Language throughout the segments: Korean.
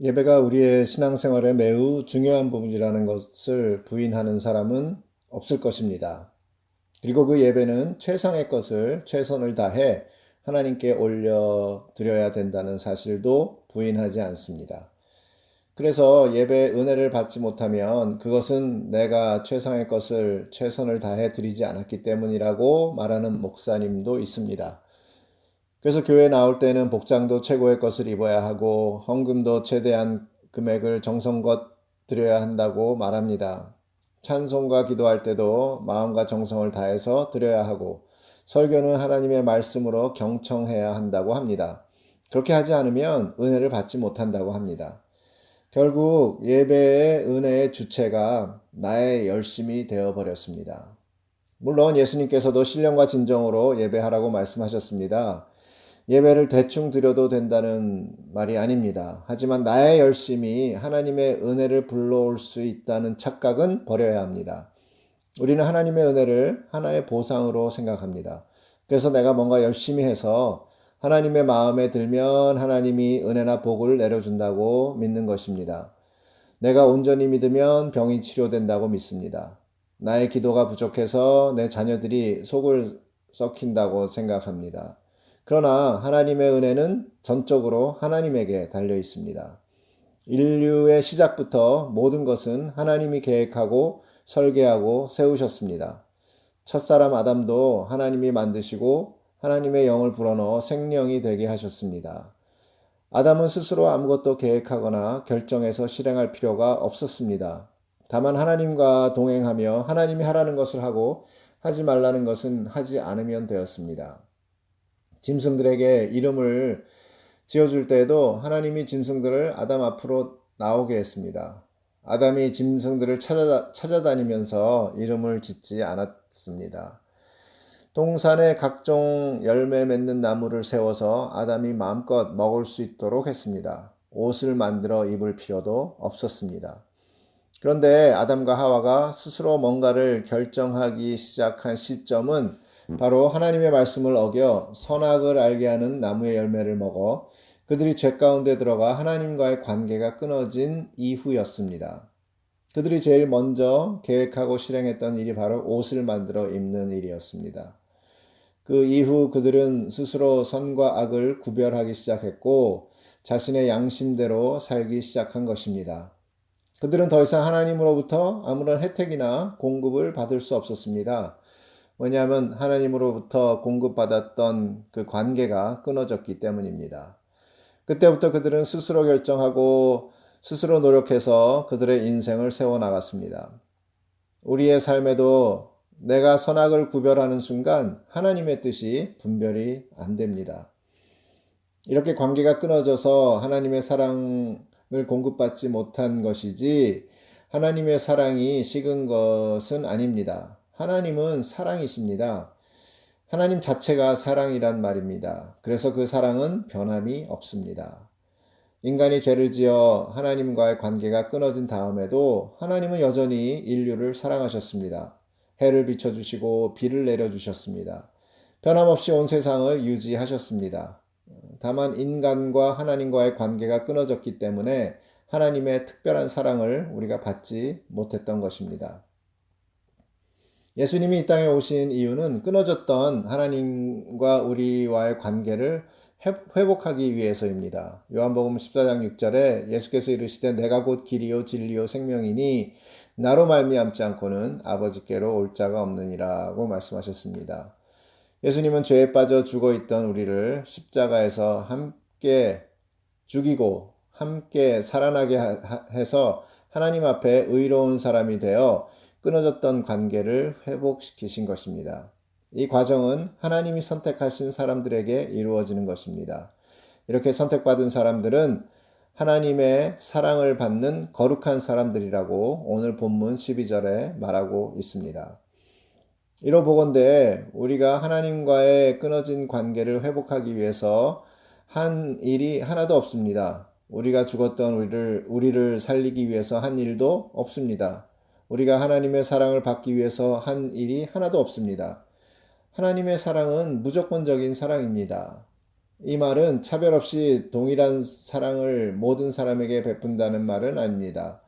예배가 우리의 신앙생활에 매우 중요한 부분이라는 것을 부인하는 사람은 없을 것입니다. 그리고 그 예배는 최상의 것을 최선을 다해 하나님께 올려드려야 된다는 사실도 부인하지 않습니다. 그래서 예배 은혜를 받지 못하면 그것은 내가 최상의 것을 최선을 다해 드리지 않았기 때문이라고 말하는 목사님도 있습니다. 그래서 교회 나올 때는 복장도 최고의 것을 입어야 하고 헌금도 최대한 금액을 정성껏 드려야 한다고 말합니다. 찬송과 기도할 때도 마음과 정성을 다해서 드려야 하고 설교는 하나님의 말씀으로 경청해야 한다고 합니다. 그렇게 하지 않으면 은혜를 받지 못한다고 합니다. 결국 예배의 은혜의 주체가 나의 열심이 되어 버렸습니다. 물론 예수님께서도 신령과 진정으로 예배하라고 말씀하셨습니다. 예배를 대충 드려도 된다는 말이 아닙니다. 하지만 나의 열심이 하나님의 은혜를 불러올 수 있다는 착각은 버려야 합니다. 우리는 하나님의 은혜를 하나의 보상으로 생각합니다. 그래서 내가 뭔가 열심히 해서 하나님의 마음에 들면 하나님이 은혜나 복을 내려준다고 믿는 것입니다. 내가 온전히 믿으면 병이 치료된다고 믿습니다. 나의 기도가 부족해서 내 자녀들이 속을 썩힌다고 생각합니다. 그러나 하나님의 은혜는 전적으로 하나님에게 달려 있습니다. 인류의 시작부터 모든 것은 하나님이 계획하고 설계하고 세우셨습니다. 첫사람 아담도 하나님이 만드시고 하나님의 영을 불어넣어 생명이 되게 하셨습니다. 아담은 스스로 아무것도 계획하거나 결정해서 실행할 필요가 없었습니다. 다만 하나님과 동행하며 하나님이 하라는 것을 하고 하지 말라는 것은 하지 않으면 되었습니다. 짐승들에게 이름을 지어줄 때에도 하나님이 짐승들을 아담 앞으로 나오게 했습니다. 아담이 짐승들을 찾아다니면서 이름을 짓지 않았습니다. 동산에 각종 열매 맺는 나무를 세워서 아담이 마음껏 먹을 수 있도록 했습니다. 옷을 만들어 입을 필요도 없었습니다. 그런데 아담과 하와가 스스로 뭔가를 결정하기 시작한 시점은 바로 하나님의 말씀을 어겨 선악을 알게 하는 나무의 열매를 먹어 그들이 죄 가운데 들어가 하나님과의 관계가 끊어진 이후였습니다. 그들이 제일 먼저 계획하고 실행했던 일이 바로 옷을 만들어 입는 일이었습니다. 그 이후 그들은 스스로 선과 악을 구별하기 시작했고 자신의 양심대로 살기 시작한 것입니다. 그들은 더 이상 하나님으로부터 아무런 혜택이나 공급을 받을 수 없었습니다. 왜냐하면 하나님으로부터 공급받았던 그 관계가 끊어졌기 때문입니다. 그때부터 그들은 스스로 결정하고 스스로 노력해서 그들의 인생을 세워나갔습니다. 우리의 삶에도 내가 선악을 구별하는 순간 하나님의 뜻이 분별이 안 됩니다. 이렇게 관계가 끊어져서 하나님의 사랑을 공급받지 못한 것이지 하나님의 사랑이 식은 것은 아닙니다. 하나님은 사랑이십니다. 하나님 자체가 사랑이란 말입니다. 그래서 그 사랑은 변함이 없습니다. 인간이 죄를 지어 하나님과의 관계가 끊어진 다음에도 하나님은 여전히 인류를 사랑하셨습니다. 해를 비춰주시고 비를 내려주셨습니다. 변함없이 온 세상을 유지하셨습니다. 다만 인간과 하나님과의 관계가 끊어졌기 때문에 하나님의 특별한 사랑을 우리가 받지 못했던 것입니다. 예수님이 이 땅에 오신 이유는 끊어졌던 하나님과 우리와의 관계를 회복하기 위해서입니다. 요한복음 14장 6절에 예수께서 이르시되 내가 곧 길이요 진리요 생명이니 나로 말미암지 않고는 아버지께로 올 자가 없느니라고 말씀하셨습니다. 예수님은 죄에 빠져 죽어 있던 우리를 십자가에서 함께 죽이고 함께 살아나게 해서 하나님 앞에 의로운 사람이 되어 끊어졌던 관계를 회복시키신 것입니다. 이 과정은 하나님이 선택하신 사람들에게 이루어지는 것입니다. 이렇게 선택받은 사람들은 하나님의 사랑을 받는 거룩한 사람들이라고 오늘 본문 12절에 말하고 있습니다. 이로 보건대 우리가 하나님과의 끊어진 관계를 회복하기 위해서 한 일이 하나도 없습니다. 우리가 죽었던 우리를 살리기 위해서 한 일도 없습니다. 우리가 하나님의 사랑을 받기 위해서 한 일이 하나도 없습니다. 하나님의 사랑은 무조건적인 사랑입니다. 이 말은 차별 없이 동일한 사랑을 모든 사람에게 베푼다는 말은 아닙니다.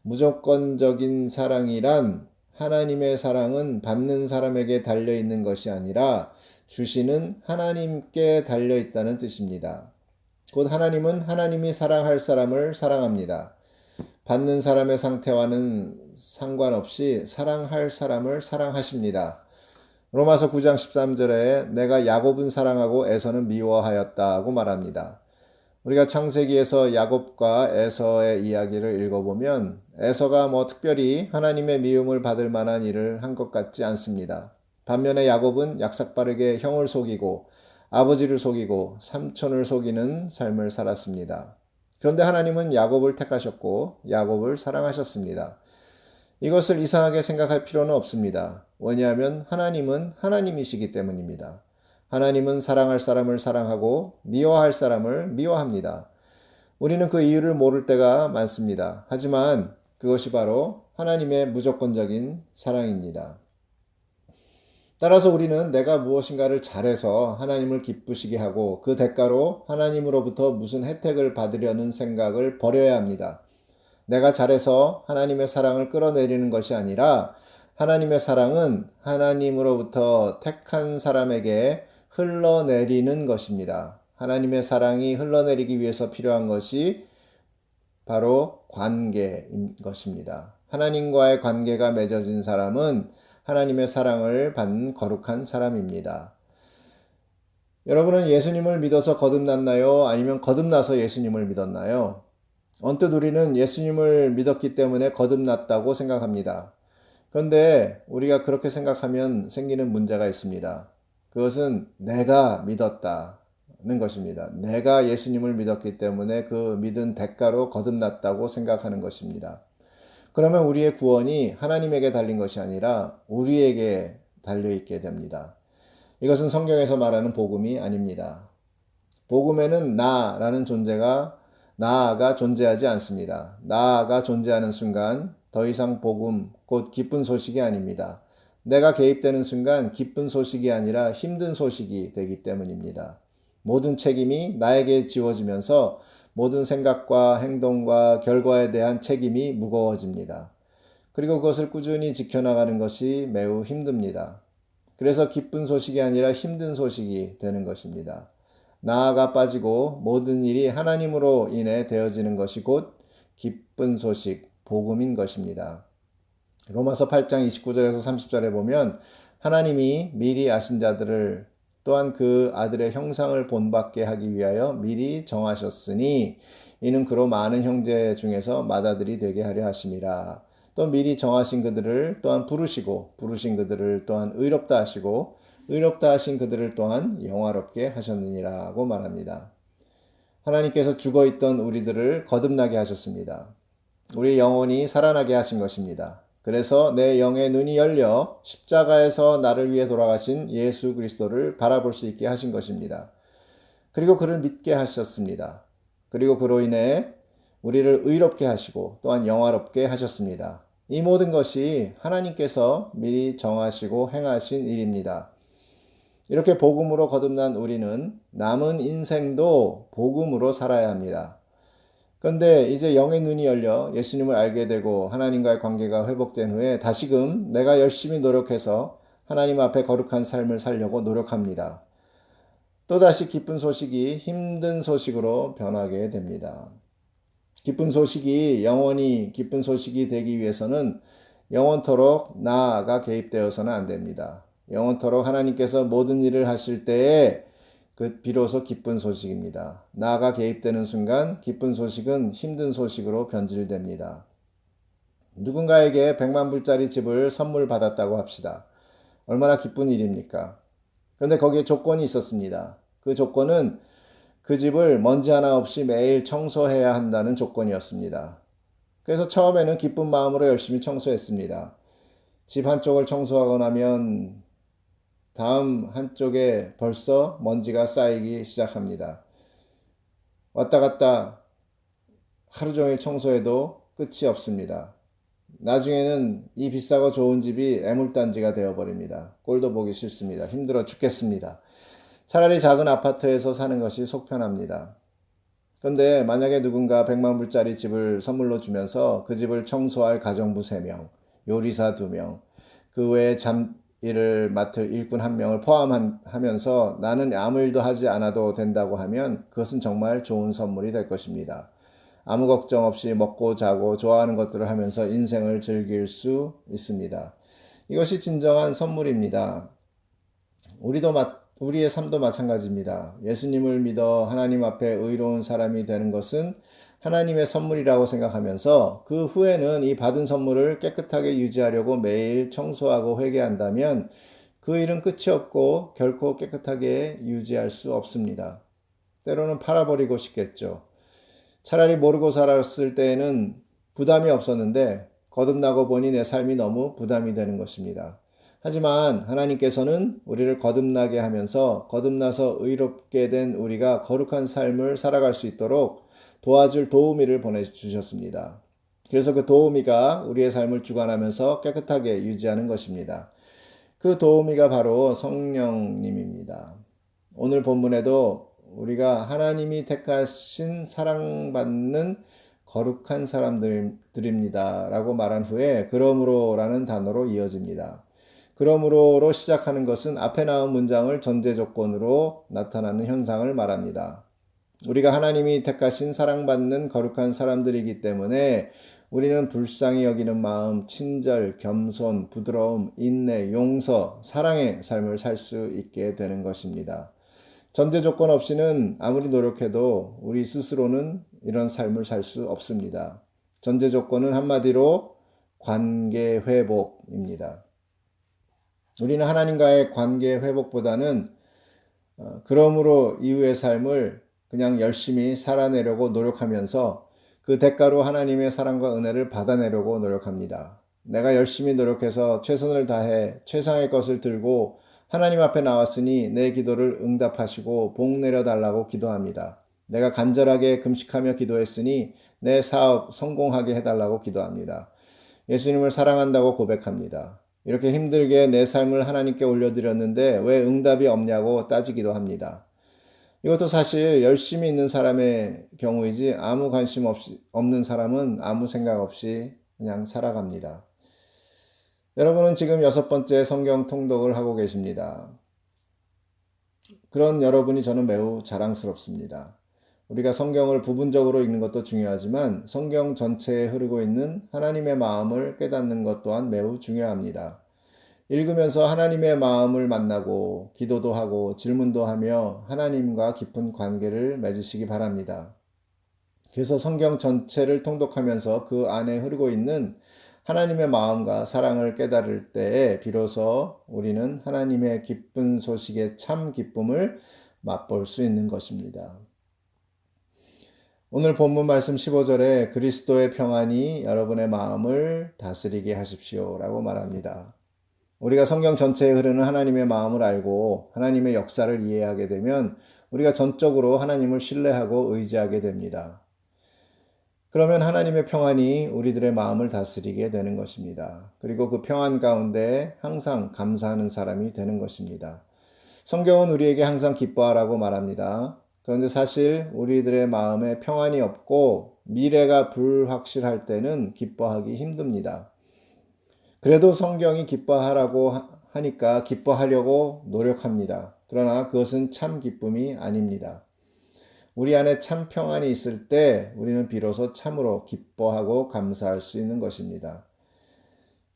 무조건적인 사랑이란 하나님의 사랑은 받는 사람에게 달려 있는 것이 아니라 주시는 하나님께 달려 있다는 뜻입니다. 곧 하나님은 하나님이 사랑할 사람을 사랑합니다. 받는 사람의 상태와는 상관없이 사랑할 사람을 사랑하십니다. 로마서 9장 13절에 내가 야곱은 사랑하고 에서는 미워하였다고 말합니다. 우리가 창세기에서 야곱과 에서의 이야기를 읽어보면 에서가 특별히 하나님의 미움을 받을 만한 일을 한 것 같지 않습니다. 반면에 야곱은 약삭빠르게 형을 속이고 아버지를 속이고 삼촌을 속이는 삶을 살았습니다. 그런데 하나님은 야곱을 택하셨고 야곱을 사랑하셨습니다. 이것을 이상하게 생각할 필요는 없습니다. 왜냐하면 하나님은 하나님이시기 때문입니다. 하나님은 사랑할 사람을 사랑하고 미워할 사람을 미워합니다. 우리는 그 이유를 모를 때가 많습니다. 하지만 그것이 바로 하나님의 무조건적인 사랑입니다. 따라서 우리는 내가 무엇인가를 잘해서 하나님을 기쁘시게 하고 그 대가로 하나님으로부터 무슨 혜택을 받으려는 생각을 버려야 합니다. 내가 잘해서 하나님의 사랑을 끌어내리는 것이 아니라 하나님의 사랑은 하나님으로부터 택한 사람에게 흘러내리는 것입니다. 하나님의 사랑이 흘러내리기 위해서 필요한 것이 바로 관계인 것입니다. 하나님과의 관계가 맺어진 사람은 하나님의 사랑을 받는 거룩한 사람입니다. 여러분은 예수님을 믿어서 거듭났나요? 아니면 거듭나서 예수님을 믿었나요? 언뜻 우리는 예수님을 믿었기 때문에 거듭났다고 생각합니다. 그런데 우리가 그렇게 생각하면 생기는 문제가 있습니다. 그것은 내가 믿었다는 것입니다. 내가 예수님을 믿었기 때문에 그 믿은 대가로 거듭났다고 생각하는 것입니다. 그러면 우리의 구원이 하나님에게 달린 것이 아니라 우리에게 달려있게 됩니다. 이것은 성경에서 말하는 복음이 아닙니다. 복음에는 나라는 나가 존재하지 않습니다. 나가 존재하는 순간 더 이상 복음, 곧 기쁜 소식이 아닙니다. 내가 개입되는 순간 기쁜 소식이 아니라 힘든 소식이 되기 때문입니다. 모든 책임이 나에게 지워지면서 모든 생각과 행동과 결과에 대한 책임이 무거워집니다. 그리고 그것을 꾸준히 지켜나가는 것이 매우 힘듭니다. 그래서 기쁜 소식이 아니라 힘든 소식이 되는 것입니다. 나아가 빠지고 모든 일이 하나님으로 인해 되어지는 것이 곧 기쁜 소식, 복음인 것입니다. 로마서 8장 29절에서 30절에 보면 하나님이 미리 아신 자들을 또한 그 아들의 형상을 본받게 하기 위하여 미리 정하셨으니 이는 그로 많은 형제 중에서 맏아들이 되게 하려 하심이라. 또 미리 정하신 그들을 또한 부르시고 부르신 그들을 또한 의롭다 하시고 의롭다 하신 그들을 또한 영화롭게 하셨느니라고 말합니다. 하나님께서 죽어있던 우리들을 거듭나게 하셨습니다. 우리 영혼이 살아나게 하신 것입니다. 그래서 내 영의 눈이 열려 십자가에서 나를 위해 돌아가신 예수 그리스도를 바라볼 수 있게 하신 것입니다. 그리고 그를 믿게 하셨습니다. 그리고 그로 인해 우리를 의롭게 하시고 또한 영화롭게 하셨습니다. 이 모든 것이 하나님께서 미리 정하시고 행하신 일입니다. 이렇게 복음으로 거듭난 우리는 남은 인생도 복음으로 살아야 합니다. 그런데 이제 영의 눈이 열려 예수님을 알게 되고 하나님과의 관계가 회복된 후에 다시금 내가 열심히 노력해서 하나님 앞에 거룩한 삶을 살려고 노력합니다. 또다시 기쁜 소식이 힘든 소식으로 변하게 됩니다. 기쁜 소식이 영원히 기쁜 소식이 되기 위해서는 영원토록 나가 개입되어서는 안 됩니다. 영원토록 하나님께서 모든 일을 하실 때에 비로소 기쁜 소식입니다. 나가 개입되는 순간 기쁜 소식은 힘든 소식으로 변질됩니다. 누군가에게 100만 불짜리 집을 선물 받았다고 합시다. 얼마나 기쁜 일입니까? 그런데 거기에 조건이 있었습니다. 그 조건은 그 집을 먼지 하나 없이 매일 청소해야 한다는 조건이었습니다. 그래서 처음에는 기쁜 마음으로 열심히 청소했습니다. 집 한쪽을 청소하고 나면 다음 한쪽에 벌써 먼지가 쌓이기 시작합니다. 왔다 갔다 하루 종일 청소해도 끝이 없습니다. 나중에는 이 비싸고 좋은 집이 애물단지가 되어버립니다. 꼴도 보기 싫습니다. 힘들어 죽겠습니다. 차라리 작은 아파트에서 사는 것이 속 편합니다. 그런데 만약에 누군가 100만 불짜리 집을 선물로 주면서 그 집을 청소할 가정부 3명, 요리사 2명, 그 외에 잠일을 맡을 일꾼 1명을 포함하면서 나는 아무 일도 하지 않아도 된다고 하면 그것은 정말 좋은 선물이 될 것입니다. 아무 걱정 없이 먹고 자고 좋아하는 것들을 하면서 인생을 즐길 수 있습니다. 이것이 진정한 선물입니다. 우리의 삶도 마찬가지입니다. 예수님을 믿어 하나님 앞에 의로운 사람이 되는 것은 하나님의 선물이라고 생각하면서 그 후에는 이 받은 선물을 깨끗하게 유지하려고 매일 청소하고 회개한다면 그 일은 끝이 없고 결코 깨끗하게 유지할 수 없습니다. 때로는 팔아버리고 싶겠죠. 차라리 모르고 살았을 때에는 부담이 없었는데 거듭나고 보니 내 삶이 너무 부담이 되는 것입니다. 하지만 하나님께서는 우리를 거듭나게 하면서 거듭나서 의롭게 된 우리가 거룩한 삶을 살아갈 수 있도록 도와줄 도우미를 보내주셨습니다. 그래서 그 도우미가 우리의 삶을 주관하면서 깨끗하게 유지하는 것입니다. 그 도우미가 바로 성령님입니다. 오늘 본문에도 우리가 하나님이 택하신 사랑받는 거룩한 사람들입니다 라고 말한 후에 그러므로라는 단어로 이어집니다. 그러므로로 시작하는 것은 앞에 나온 문장을 전제 조건으로 나타나는 현상을 말합니다. 우리가 하나님이 택하신 사랑받는 거룩한 사람들이기 때문에 우리는 불쌍히 여기는 마음, 친절, 겸손, 부드러움, 인내, 용서, 사랑의 삶을 살 수 있게 되는 것입니다. 전제 조건 없이는 아무리 노력해도 우리 스스로는 이런 삶을 살 수 없습니다. 전제 조건은 한마디로 관계 회복입니다. 우리는 하나님과의 관계 회복보다는 그러므로 이후의 삶을 그냥 열심히 살아내려고 노력하면서 그 대가로 하나님의 사랑과 은혜를 받아내려고 노력합니다. 내가 열심히 노력해서 최선을 다해 최상의 것을 들고 하나님 앞에 나왔으니 내 기도를 응답하시고 복 내려달라고 기도합니다. 내가 간절하게 금식하며 기도했으니 내 사업 성공하게 해달라고 기도합니다. 예수님을 사랑한다고 고백합니다. 이렇게 힘들게 내 삶을 하나님께 올려드렸는데 왜 응답이 없냐고 따지기도 합니다. 이것도 사실 열심히 있는 사람의 경우이지 아무 관심 없는 사람은 아무 생각 없이 그냥 살아갑니다. 여러분은 지금 6번째 성경 통독을 하고 계십니다. 그런 여러분이 저는 매우 자랑스럽습니다. 우리가 성경을 부분적으로 읽는 것도 중요하지만 성경 전체에 흐르고 있는 하나님의 마음을 깨닫는 것 또한 매우 중요합니다. 읽으면서 하나님의 마음을 만나고 기도도 하고 질문도 하며 하나님과 깊은 관계를 맺으시기 바랍니다. 그래서 성경 전체를 통독하면서 그 안에 흐르고 있는 하나님의 마음과 사랑을 깨달을 때에 비로소 우리는 하나님의 기쁜 소식의 참 기쁨을 맛볼 수 있는 것입니다. 오늘 본문 말씀 15절에 그리스도의 평안이 여러분의 마음을 다스리게 하십시오 라고 말합니다. 우리가 성경 전체에 흐르는 하나님의 마음을 알고 하나님의 역사를 이해하게 되면 우리가 전적으로 하나님을 신뢰하고 의지하게 됩니다. 그러면 하나님의 평안이 우리들의 마음을 다스리게 되는 것입니다. 그리고 그 평안 가운데 항상 감사하는 사람이 되는 것입니다. 성경은 우리에게 항상 기뻐하라고 말합니다. 그런데 사실 우리들의 마음에 평안이 없고 미래가 불확실할 때는 기뻐하기 힘듭니다. 그래도 성경이 기뻐하라고 하니까 기뻐하려고 노력합니다. 그러나 그것은 참 기쁨이 아닙니다. 우리 안에 참 평안이 있을 때 우리는 비로소 참으로 기뻐하고 감사할 수 있는 것입니다.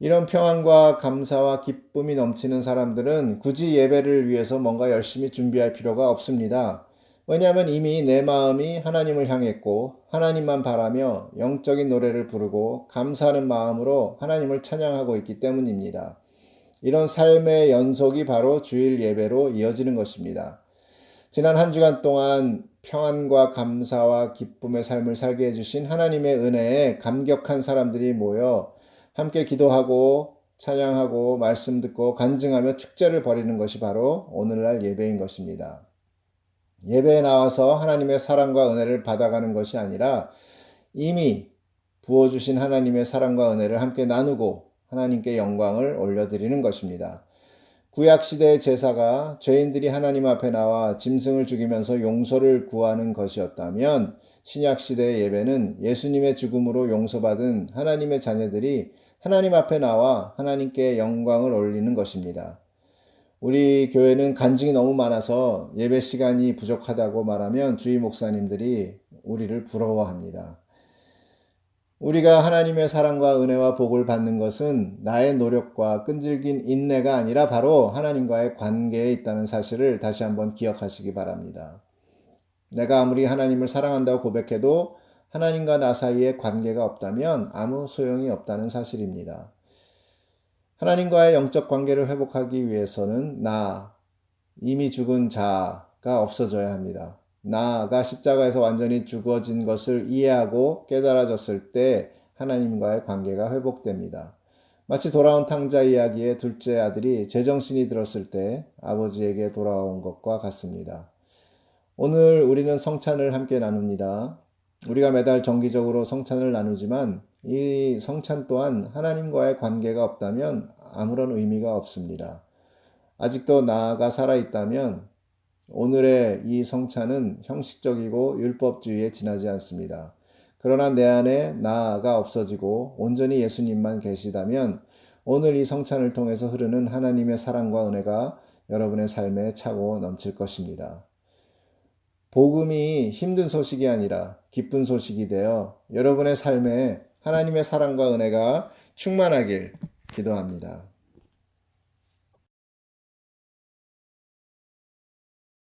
이런 평안과 감사와 기쁨이 넘치는 사람들은 굳이 예배를 위해서 뭔가 열심히 준비할 필요가 없습니다. 왜냐하면 이미 내 마음이 하나님을 향했고 하나님만 바라며 영적인 노래를 부르고 감사하는 마음으로 하나님을 찬양하고 있기 때문입니다. 이런 삶의 연속이 바로 주일 예배로 이어지는 것입니다. 지난 한 주간 동안 평안과 감사와 기쁨의 삶을 살게 해주신 하나님의 은혜에 감격한 사람들이 모여 함께 기도하고 찬양하고 말씀 듣고 간증하며 축제를 벌이는 것이 바로 오늘날 예배인 것입니다. 예배에 나와서 하나님의 사랑과 은혜를 받아가는 것이 아니라 이미 부어주신 하나님의 사랑과 은혜를 함께 나누고 하나님께 영광을 올려드리는 것입니다. 구약시대의 제사가 죄인들이 하나님 앞에 나와 짐승을 죽이면서 용서를 구하는 것이었다면 신약시대의 예배는 예수님의 죽음으로 용서받은 하나님의 자녀들이 하나님 앞에 나와 하나님께 영광을 올리는 것입니다. 우리 교회는 간증이 너무 많아서 예배 시간이 부족하다고 말하면 주의 목사님들이 우리를 부러워합니다. 우리가 하나님의 사랑과 은혜와 복을 받는 것은 나의 노력과 끈질긴 인내가 아니라 바로 하나님과의 관계에 있다는 사실을 다시 한번 기억하시기 바랍니다. 내가 아무리 하나님을 사랑한다고 고백해도 하나님과 나 사이에 관계가 없다면 아무 소용이 없다는 사실입니다. 하나님과의 영적 관계를 회복하기 위해서는 이미 죽은 자가 없어져야 합니다. 나가 십자가에서 완전히 죽어진 것을 이해하고 깨달아졌을 때 하나님과의 관계가 회복됩니다. 마치 돌아온 탕자 이야기의 둘째 아들이 제정신이 들었을 때 아버지에게 돌아온 것과 같습니다. 오늘 우리는 성찬을 함께 나눕니다. 우리가 매달 정기적으로 성찬을 나누지만 이 성찬 또한 하나님과의 관계가 없다면 아무런 의미가 없습니다. 아직도 나가 살아있다면 오늘의 이 성찬은 형식적이고 율법주의에 지나지 않습니다. 그러나 내 안에 나가 없어지고 온전히 예수님만 계시다면 오늘 이 성찬을 통해서 흐르는 하나님의 사랑과 은혜가 여러분의 삶에 차고 넘칠 것입니다. 복음이 힘든 소식이 아니라 기쁜 소식이 되어 여러분의 삶에 하나님의 사랑과 은혜가 충만하길 기도합니다.